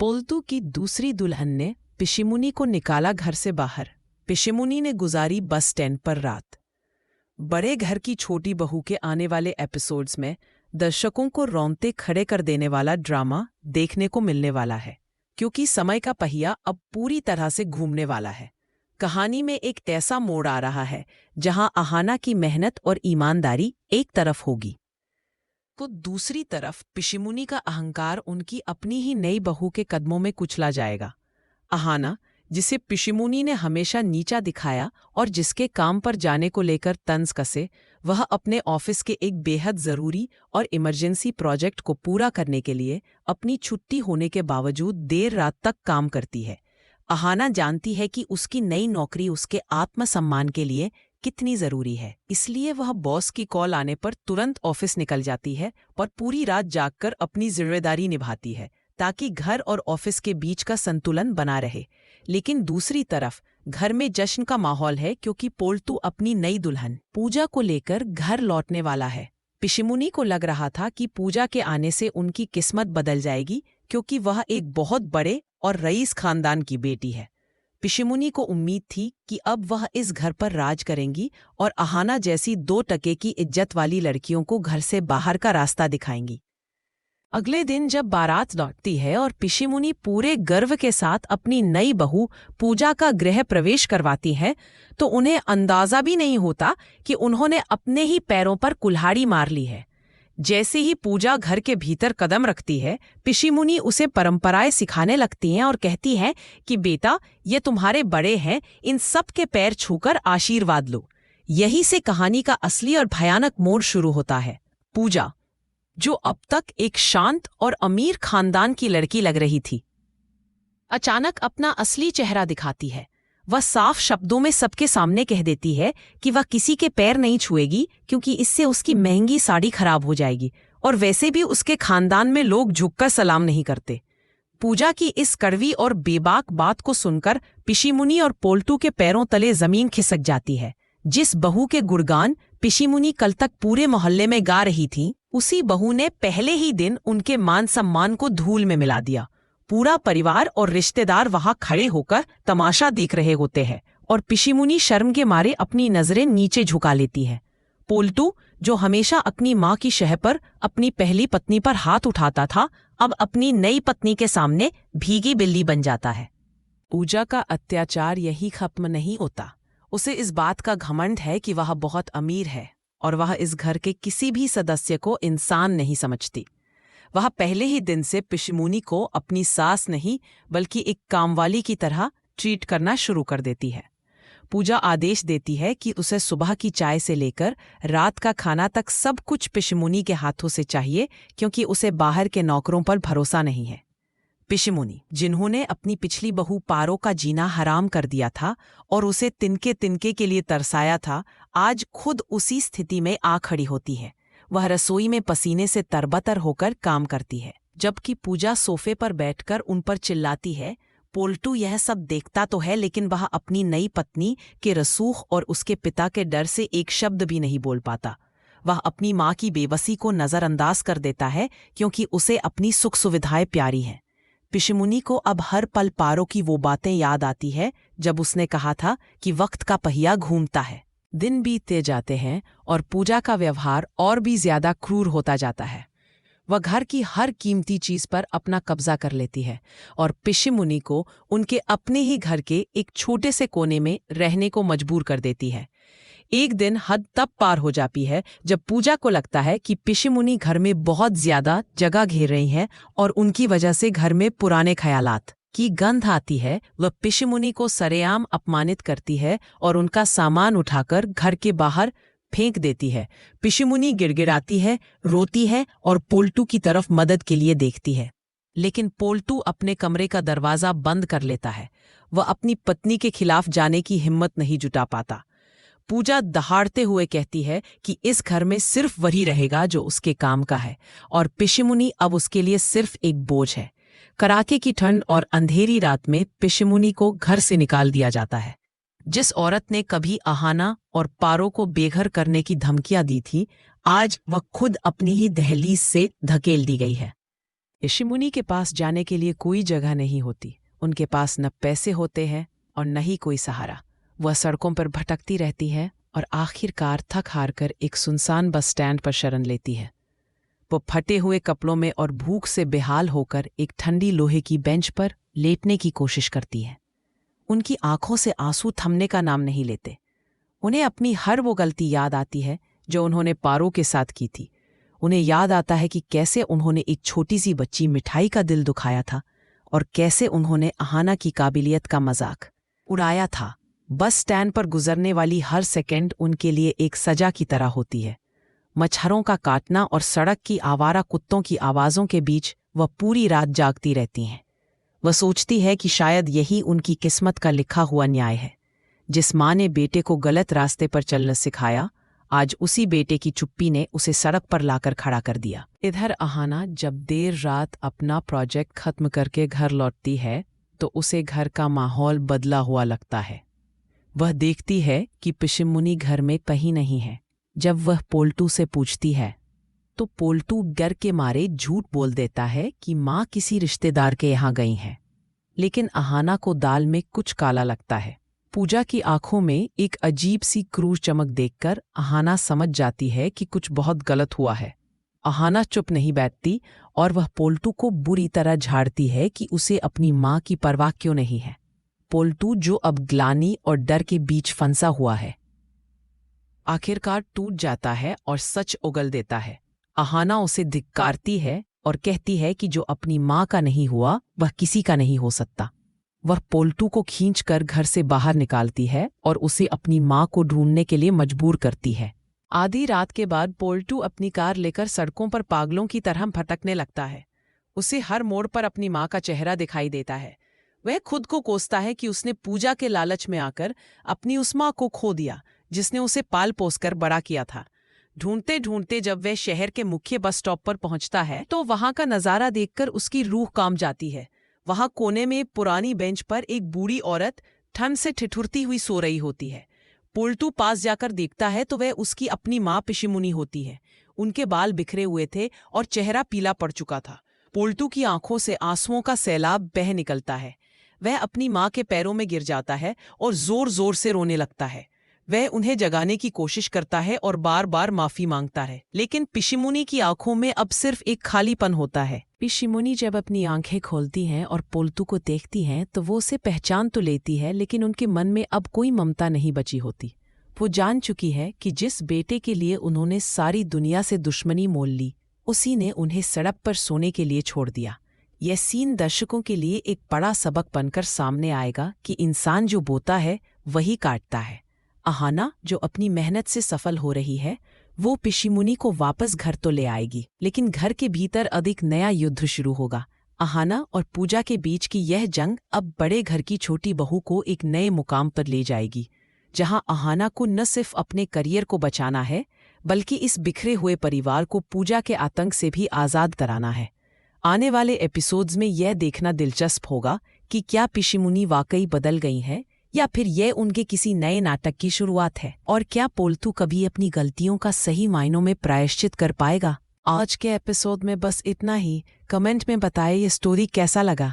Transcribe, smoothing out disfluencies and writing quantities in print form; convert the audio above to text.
पोल्तू की दूसरी दुल्हन ने पिशिमुनी को निकाला घर से बाहर। पिशिमुनी ने गुजारी बस स्टैंड पर रात। बड़े घर की छोटी बहू के आने वाले एपिसोड्स में दर्शकों को रोंगटे खड़े कर देने वाला ड्रामा देखने को मिलने वाला है, क्योंकि समय का पहिया अब पूरी तरह से घूमने वाला है। कहानी में एक ऐसा मोड़ आ रहा है जहां अहाना की मेहनत और ईमानदारी एक तरफ होगी तो दूसरी तरफ पिशिमुनी का अहंकार उनकी अपनी ही नई बहू के कदमों में कुचला जाएगा। अहाना, जिसे पिशिमुनी ने हमेशा नीचा दिखाया और जिसके काम पर जाने को लेकर तंज कसे, वह अपने ऑफिस के एक बेहद ज़रूरी और इमरजेंसी प्रोजेक्ट को पूरा करने के लिए अपनी छुट्टी होने के बावजूद देर रात तक काम करती है। अहाना जानती है कि उसकी नई नौकरी उसके आत्मसम्मान के लिए कितनी ज़रूरी है, इसलिए वह बॉस की कॉल आने पर तुरंत ऑफिस निकल जाती है और पूरी रात जागकर अपनी जिम्मेदारी निभाती है ताकि घर और ऑफिस के बीच का संतुलन बना रहे। लेकिन दूसरी तरफ घर में जश्न का माहौल है, क्योंकि पोल्तू अपनी नई दुल्हन पूजा को लेकर घर लौटने वाला है। पिशिमुनी को लग रहा था कि पूजा के आने से उनकी किस्मत बदल जाएगी, क्योंकि वह एक बहुत बड़े और रईस खानदान की बेटी है। पिशिमुनी को उम्मीद थी कि अब वह इस घर पर राज करेंगी और अहाना जैसी 2 टके की इज्जत वाली लड़कियों को घर से बाहर का रास्ता दिखाएंगी। अगले दिन जब बारात लौटती है और पिशिमुनी पूरे गर्व के साथ अपनी नई बहू पूजा का गृह प्रवेश करवाती है, तो उन्हें अंदाजा भी नहीं होता कि उन्होंने अपने ही पैरों पर कुल्हाड़ी मार ली है। जैसे ही पूजा घर के भीतर कदम रखती है, पिशिमुनी उसे परंपराएं सिखाने लगती हैं और कहती हैं कि बेटा, ये तुम्हारे बड़े हैं, इन सब के पैर छूकर आशीर्वाद लो। यही से कहानी का असली और भयानक मोड़ शुरू होता है। पूजा, जो अब तक एक शांत और अमीर खानदान की लड़की लग रही थी, अचानक अपना असली चेहरा दिखाती है। वह साफ शब्दों में सबके सामने कह देती है कि वह किसी के पैर नहीं छुएगी, क्योंकि इससे उसकी महंगी साड़ी खराब हो जाएगी, और वैसे भी उसके खानदान में लोग झुककर सलाम नहीं करते। पूजा की इस कड़वी और बेबाक बात को सुनकर पिशिमुनी और पोल्तू के पैरों तले जमीन खिसक जाती है। जिस बहू के गुणगान पिशिमुनी कल तक पूरे मोहल्ले में गा रही थी, उसी बहू ने पहले ही दिन उनके मान सम्मान को धूल में मिला दिया। पूरा परिवार और रिश्तेदार वहां खड़े होकर तमाशा देख रहे होते हैं और पिशिमुनी शर्म के मारे अपनी नजरें नीचे झुका लेती है। पोल्तू, जो हमेशा अपनी मां की शह पर अपनी पहली पत्नी पर हाथ उठाता था, अब अपनी नई पत्नी के सामने भीगी बिल्ली बन जाता है। पूजा का अत्याचार यही खत्म नहीं होता। उसे इस बात का घमंड है कि वह बहुत अमीर है और वह इस घर के किसी भी सदस्य को इंसान नहीं समझती। वह पहले ही दिन से पिशिमुनी को अपनी सास नहीं बल्कि एक कामवाली की तरह ट्रीट करना शुरू कर देती है। पूजा आदेश देती है कि उसे सुबह की चाय से लेकर रात का खाना तक सब कुछ पिशिमुनी के हाथों से चाहिए, क्योंकि उसे बाहर के नौकरों पर भरोसा नहीं है। पिशिमुनी, जिन्होंने अपनी पिछली बहू पारो का जीना हराम कर दिया था और उसे तिनके तिनके के लिए तरसाया था, आज खुद उसी स्थिति में आ खड़ी होती है। वह रसोई में पसीने से तरबतर होकर काम करती है, जबकि पूजा सोफे पर बैठकर उन पर चिल्लाती है। पोल्टू यह सब देखता तो है, लेकिन वह अपनी नई पत्नी के रसूख और उसके पिता के डर से एक शब्द भी नहीं बोल पाता। वह अपनी माँ की बेबसी को नज़रअंदाज कर देता है, क्योंकि उसे अपनी सुख सुविधाएं प्यारी हैं। पिशिमुनी को अब हर पल पारो की वो बातें याद आती है जब उसने कहा था कि वक्त का पहिया घूमता है। दिन बीतते जाते हैं और पूजा का व्यवहार और भी ज्यादा क्रूर होता जाता है। वह घर की हर कीमती चीज पर अपना कब्जा कर लेती है और पिशिमुनी को उनके अपने ही घर के एक छोटे से कोने में रहने को मजबूर कर देती है। एक दिन हद तब पार हो जाती है जब पूजा को लगता है कि पिशिमुनी घर में बहुत ज्यादा जगह घेर रही है और उनकी वजह से घर में पुराने ख्यालात की गंध आती है। वह पिशिमुनी को सरेआम अपमानित करती है और उनका सामान उठाकर घर के बाहर फेंक देती है। पिशिमुनी गिड़गिड़ाती है, रोती है और पोल्टू की तरफ मदद के लिए देखती है, लेकिन पोल्टू अपने कमरे का दरवाजा बंद कर लेता है। वह अपनी पत्नी के खिलाफ जाने की हिम्मत नहीं जुटा पाता। पूजा दहाड़ते हुए कहती है कि इस घर में सिर्फ वही रहेगा जो उसके काम का है, और पिशिमुनी अब उसके लिए सिर्फ एक बोझ है। कड़ाके की ठंड और अंधेरी रात में पिशिमुनी को घर से निकाल दिया जाता है। जिस औरत ने कभी अहाना और पारो को बेघर करने की धमकियां दी थी, आज वह खुद अपनी ही दहलीज से धकेल दी गई है। पिशिमुनी के पास जाने के लिए कोई जगह नहीं होती। उनके पास न पैसे होते हैं और न ही कोई सहारा। वह सड़कों पर भटकती रहती है और आखिरकार थक हार कर एक सुनसान बस स्टैंड पर शरण लेती है। वो फटे हुए कपड़ों में और भूख से बेहाल होकर एक ठंडी लोहे की बेंच पर लेटने की कोशिश करती है। उनकी आंखों से आंसू थमने का नाम नहीं लेते। उन्हें अपनी हर वो गलती याद आती है जो उन्होंने पारो के साथ की थी। उन्हें याद आता है कि कैसे उन्होंने एक छोटी सी बच्ची मिठाई का दिल दुखाया था और कैसे उन्होंने अहाना की काबिलियत का मजाक उड़ाया था। बस स्टैंड पर गुजरने वाली हर सेकंड उनके लिए एक सजा की तरह होती है। मच्छरों का काटना और सड़क की आवारा कुत्तों की आवाज़ों के बीच वह पूरी रात जागती रहती हैं। वह सोचती है कि शायद यही उनकी किस्मत का लिखा हुआ न्याय है। जिस माँ ने बेटे को गलत रास्ते पर चलना सिखाया, आज उसी बेटे की चुप्पी ने उसे सड़क पर लाकर खड़ा कर दिया। इधर अहाना जब देर रात अपना प्रोजेक्ट खत्म करके घर लौटती है तो उसे घर का माहौल बदला हुआ लगता है। वह देखती है कि पिशिमुनी घर में कहीं नहीं है। जब वह पोल्टू से पूछती है तो पोल्टू डर के मारे झूठ बोल देता है कि माँ किसी रिश्तेदार के यहाँ गई हैं। लेकिन अहाना को दाल में कुछ काला लगता है। पूजा की आंखों में एक अजीब सी क्रूर चमक देखकर अहाना समझ जाती है कि कुछ बहुत गलत हुआ है। अहाना चुप नहीं बैठती और वह पोल्टू को बुरी तरह झाड़ती है कि उसे अपनी माँ की परवाह क्यों नहीं है। पोल्टू जो अब ग्लानि और डर के बीच फंसा हुआ है, आखिरकार टूट जाता है और सच उगल देता है। अहाना उसे धिक्कारती है और कहती है कि जो अपनी माँ का नहीं हुआ वह किसी का नहीं हो सकता। वह पोल्टू को खींचकर घर से बाहर निकालती है और उसे अपनी माँ को ढूंढने के लिए मजबूर करती है। आधी रात के बाद पोल्टू अपनी कार लेकर सड़कों पर पागलों की तरह भटकने लगता है। उसे हर मोड़ पर अपनी माँ का चेहरा दिखाई देता है। वह खुद को कोसता है कि उसने पूजा के लालच में आकर अपनी उस माँ को खो दिया जिसने उसे पाल पोस कर बड़ा किया था। ढूंढते ढूंढते जब वह शहर के मुख्य बस स्टॉप पर पहुंचता है तो वहां का नजारा देखकर उसकी रूह कांप जाती है। वहां कोने में पुरानी बेंच पर एक बूढ़ी औरत ठंड से ठिठुरती हुई सो रही होती है। पोल्टू पास जाकर देखता है तो वह उसकी अपनी माँ पिशिमुनी होती है। उनके बाल बिखरे हुए थे और चेहरा पीला पड़ चुका था। पोल्टू की आंखों से आंसुओं का सैलाब बह निकलता है। वह अपनी माँ के पैरों में गिर जाता है और जोर जोर से रोने लगता है। वह उन्हें जगाने की कोशिश करता है और बार बार माफी मांगता है, लेकिन पिशिमुनी की आंखों में अब सिर्फ एक खालीपन होता है। पिशिमुनी जब अपनी आंखें खोलती हैं और पोल्टू को देखती हैं तो वो उसे पहचान तो लेती है, लेकिन उनके मन में अब कोई ममता नहीं बची होती। वो जान चुकी है कि जिस बेटे के लिए उन्होंने सारी दुनिया से दुश्मनी मोल ली, उसी ने उन्हें सड़क पर सोने के लिए छोड़ दिया। यह सीन दर्शकों के लिए एक बड़ा सबक बनकर सामने आएगा कि इंसान जो बोता है वही काटता है। अहाना जो अपनी मेहनत से सफल हो रही है, वो पिशिमुनी को वापस घर तो ले आएगी, लेकिन घर के भीतर अधिक नया युद्ध शुरू होगा। अहाना और पूजा के बीच की यह जंग अब बड़े घर की छोटी बहू को एक नए मुकाम पर ले जाएगी, जहां अहाना को न सिर्फ अपने करियर को बचाना है बल्कि इस बिखरे हुए परिवार को पूजा के आतंक से भी आज़ाद कराना है। आने वाले एपिसोड्स में यह देखना दिलचस्प होगा कि क्या पिशिमुनी वाकई बदल गई हैं या फिर यह उनके किसी नए नाटक की शुरुआत है, और क्या पोल्टू कभी अपनी गलतियों का सही मायनों में प्रायश्चित कर पाएगा। आज के एपिसोड में बस इतना ही। कमेंट में बताएं ये स्टोरी कैसा लगा।